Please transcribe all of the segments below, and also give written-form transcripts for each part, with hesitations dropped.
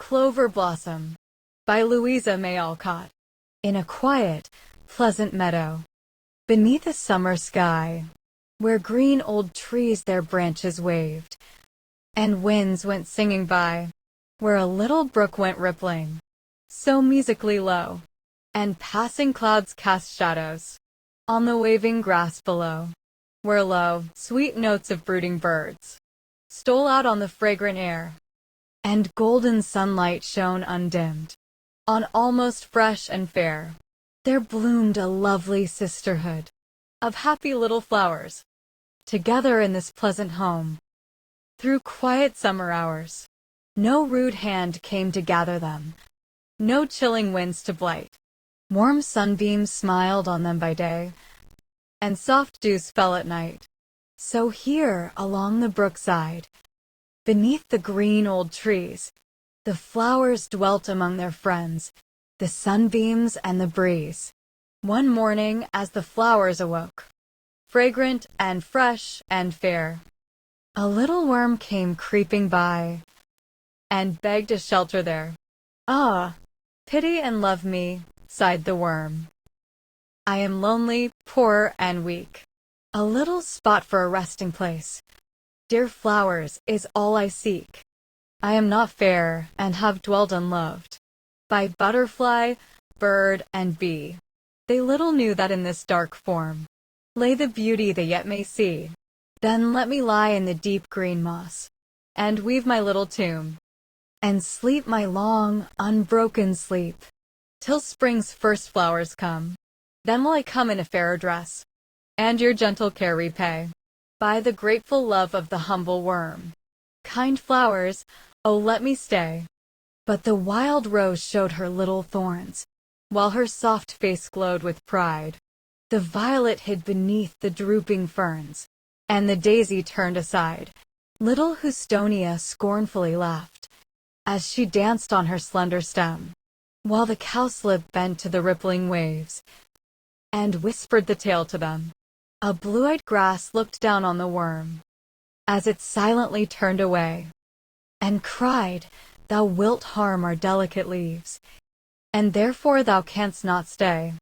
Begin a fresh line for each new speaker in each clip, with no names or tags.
Clover-Blossom by Louisa May Alcott. In a quiet, pleasant meadow, beneath a summer sky, where green old trees their branches waved, and winds went singing by, where a little brook went rippling, so musically low, and passing clouds cast shadows on the waving grass below, where low, sweet notes of brooding birds stole out on the fragrant air, and golden sunlight shone undimmed on almost fresh and fair. There bloomed a lovely sisterhood of happy little flowers, together in this pleasant home, through quiet summer hours. No rude hand came to gather them, no chilling winds to blight. Warm sunbeams smiled on them by day, and soft dews fell at night. So here, along the brookside, beneath the green old trees, the flowers dwelt among their friends, the sunbeams and the breeze. One morning, as the flowers awoke, fragrant and fresh and fair, a little worm came creeping by, and begged a shelter there. "Ah, pity and love me," sighed the worm. "I am lonely, poor, and weak. A little spot for a resting place, dear flowers, is all I seek. I am not fair, and have dwelled unloved by butterfly, bird, and bee. They little knew that in this dark form lay the beauty they yet may see. Then let me lie in the deep green moss, and weave my little tomb, and sleep my long, unbroken sleep, till spring's first flowers come. Then will I come in a fairer dress, and your gentle care repay, by the grateful love of the humble worm. Kind flowers, oh let me stay." But the wild rose showed her little thorns, while her soft face glowed with pride. The violet hid beneath the drooping ferns, and the daisy turned aside. Little Houstonia scornfully laughed, as she danced on her slender stem, while the cowslip bent to the rippling waves, and whispered the tale to them. A blue-eyed grass looked down on the worm, as it silently turned away, and cried, "Thou wilt harm our delicate leaves, and therefore thou canst not stay."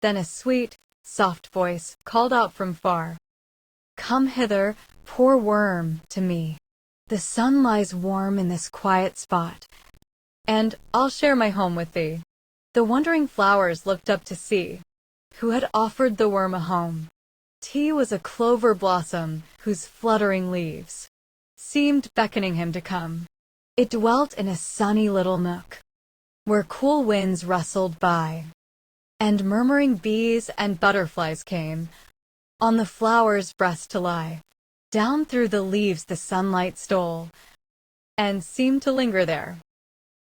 Then a sweet, soft voice called out from far, "Come hither, poor worm, to me. The sun lies warm in this quiet spot, and I'll share my home with thee." The wondering flowers looked up to see who had offered the worm a home. Tea was a clover-blossom whose fluttering leaves seemed beckoning him to come. It dwelt in a sunny little nook, where cool winds rustled by, and murmuring bees and butterflies came on the flower's breast to lie. Down through the leaves the sunlight stole, and seemed to linger there,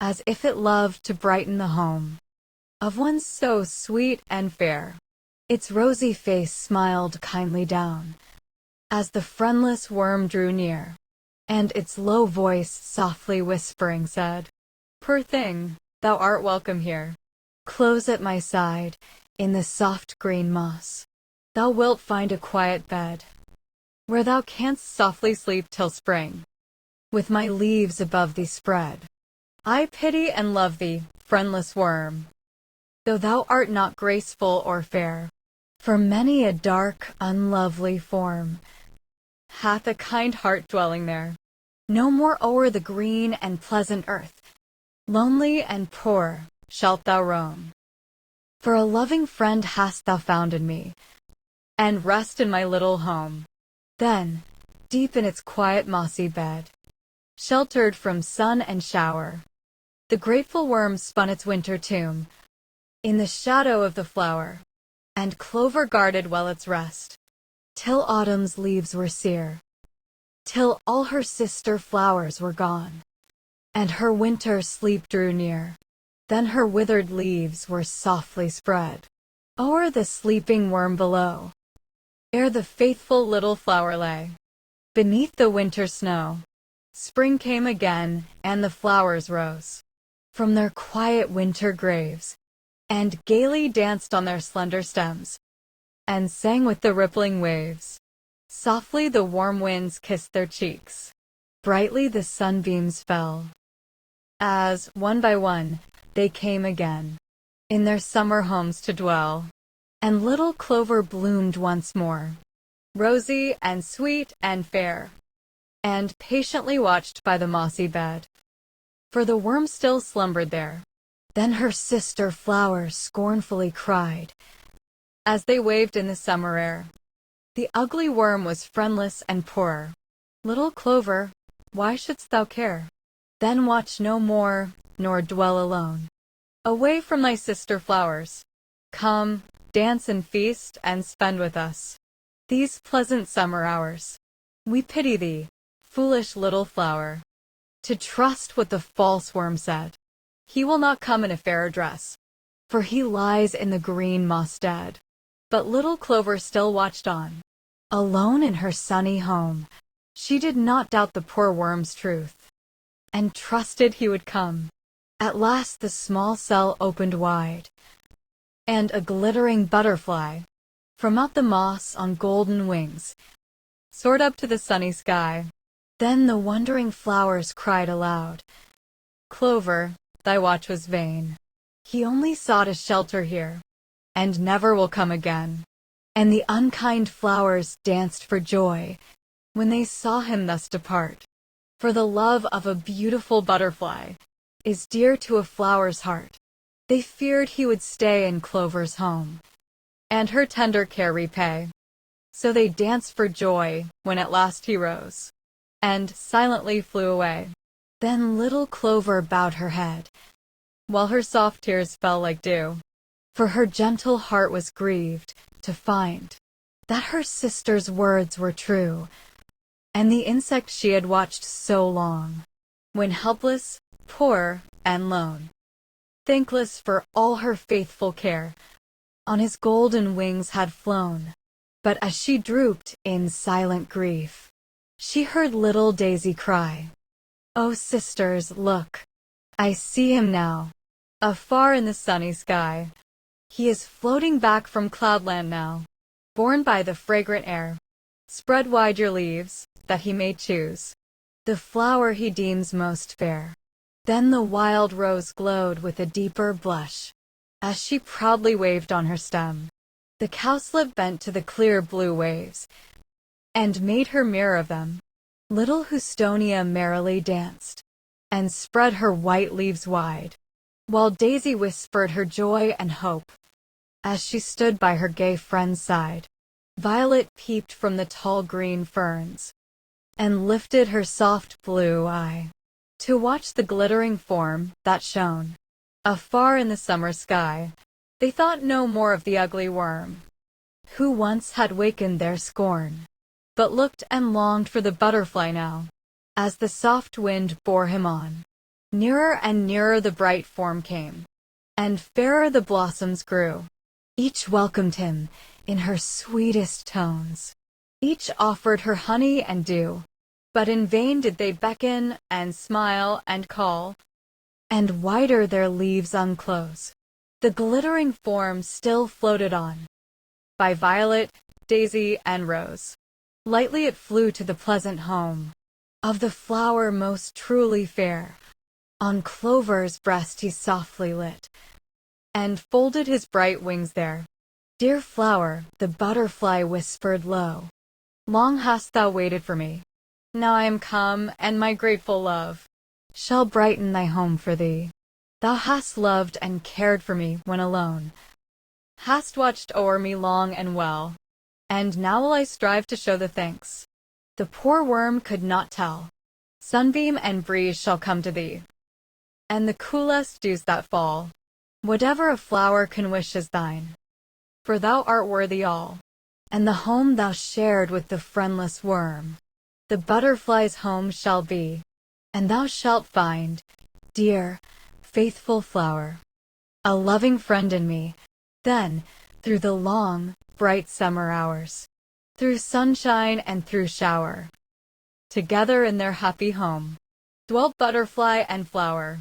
as if it loved to brighten the home of one so sweet and fair. Its rosy face smiled kindly down, as the friendless worm drew near, and its low voice softly whispering said, "Poor thing, thou art welcome here. Close at my side, in the soft green moss. Thou wilt find a quiet bed, where thou canst softly sleep till spring, with my leaves above thee spread. I pity and love thee, friendless worm, though thou art not graceful or fair, for many a dark, unlovely form hath a kind heart dwelling there. No more o'er the green and pleasant earth, lonely and poor, shalt thou roam, for a loving friend hast thou found in me, and rest in my little home." Then, deep in its quiet mossy bed, sheltered from sun and shower, the grateful worm spun its winter tomb in the shadow of the flower, and clover guarded well its rest, till autumn's leaves were sere, till all her sister flowers were gone, and her winter sleep drew near. Then her withered leaves were softly spread o'er the sleeping worm below, ere the faithful little flower lay beneath the winter snow. Spring came again, and the flowers rose from their quiet winter graves, and gaily danced on their slender stems, and sang with the rippling waves. Softly the warm winds kissed their cheeks, brightly the sunbeams fell, as, one by one, they came again, in their summer homes to dwell. And little Clover bloomed once more, rosy and sweet and fair, and patiently watched by the mossy bed, for the worm still slumbered there. Then her sister flowers scornfully cried, as they waved in the summer air. The ugly worm was friendless and poor. Little Clover, why shouldst thou care? Then watch no more, nor dwell alone, away from thy sister flowers. Come, dance and feast, and spend with us these pleasant summer hours. We pity thee, foolish little flower, to trust what the false worm said. He will not come in a fairer dress, for he lies in the green moss dead. But little Clover still watched on, alone in her sunny home. She did not doubt the poor worm's truth, and trusted he would come. At last the small cell opened wide, and a glittering butterfly, from out the moss on golden wings, soared up to the sunny sky. Then the wondering flowers cried aloud, Clover, thy watch was vain. He only sought a shelter here, and never will come again. And the unkind flowers danced for joy when they saw him thus depart. For the love of a beautiful butterfly is dear to a flower's heart. They feared he would stay in Clover's home, and her tender care repay. So they danced for joy when at last he rose, and silently flew away. Then little Clover bowed her head, while her soft tears fell like dew, for her gentle heart was grieved to find that her sister's words were true, and the insect she had watched so long, when helpless, poor, and lone, thankless for all her faithful care, on his golden wings had flown. But as she drooped in silent grief, she heard little Daisy cry, "Oh, sisters, look, I see him now, afar in the sunny sky. He is floating back from cloudland now, borne by the fragrant air. Spread wide your leaves, that he may choose the flower he deems most fair." Then the wild rose glowed with a deeper blush, as she proudly waved on her stem. The cowslip bent to the clear blue waves, and made her mirror of them. Little Houstonia merrily danced, and spread her white leaves wide, while Daisy whispered her joy and hope, as she stood by her gay friend's side. Violet peeped from the tall green ferns, and lifted her soft blue eye, to watch the glittering form that shone afar in the summer sky. They thought no more of the ugly worm, who once had wakened their scorn, but looked and longed for the butterfly now, as the soft wind bore him on. Nearer and nearer the bright form came, and fairer the blossoms grew. Each welcomed him in her sweetest tones. Each offered her honey and dew, but in vain did they beckon and smile and call, and wider their leaves unclose. The glittering form still floated on, by Violet, Daisy, and Rose. Lightly it flew to the pleasant home of the flower most truly fair. On Clover's breast he softly lit, and folded his bright wings there. "Dear flower," the butterfly whispered low, "long hast thou waited for me. Now I am come, and my grateful love shall brighten thy home for thee. Thou hast loved and cared for me when alone, hast watched o'er me long and well, and now will I strive to show the thanks the poor worm could not tell. Sunbeam and breeze shall come to thee, and the coolest dews that fall. Whatever a flower can wish is thine, for thou art worthy all. And the home thou shared with the friendless worm, the butterfly's home shall be, and thou shalt find, dear, faithful flower, a loving friend in me." Then, through the long, bright summer hours, through sunshine and through shower, together in their happy home, dwelt butterfly and flower.